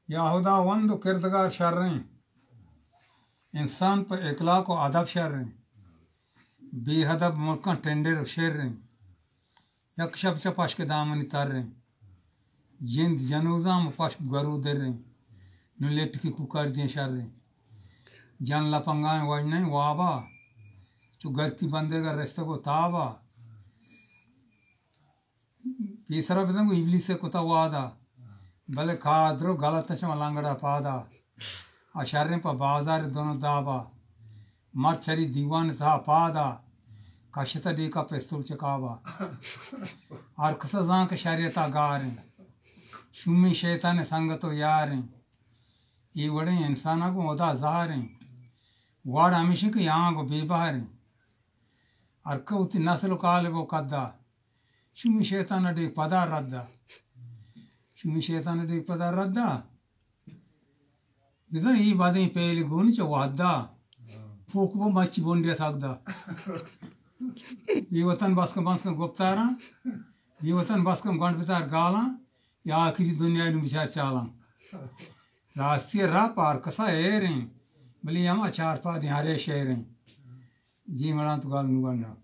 याहुदा one किरदगार शर्रें इंसान पर इकला को अदब शर्रें बेहदब मुल्क टेंडर शेर्रें यक शब चपाश के दामन तररें जिंद जनूजा मुपाश गरू दर्रें नुलेट की कुकर दिए शर्रें जन लपंगाएं वजने वाबा जो घर की बंदे का रास्ते को ताबा तीसरा बदन को इबली से कुता वादा भले खाद्रो गलत चम लांगड़ा पादा अशारे पर बाजार दोनों दाबा मर छरी दीवान था पादा कशता डी का पेस्तुल चकावा और खसजा के शरीयता गारें शुमी शैतान संगतो यारें ये बड़े इंसाना को उदा ज़ारें वाड़ हमेशा के यहाँ को बेबहारें और कौती नस्ल काले वो कद्दा शुमी शैतान डी पदा रद्दा शुमी शैतान डी पदा रद्दा बिना ये बातें पहले गोनी चो वादा फूक वो मच्छी बोंडिया थाकदा ये वतन बस का गुप्तारा ये वतन बस का गंड बितार गाला या आखिरी दुनिया में बिचार चाला राष्ट्रीय राह पार कसा है रे भले हम अचार पा दिहारे शहर हैं जी मरा तो गाल नुगंडा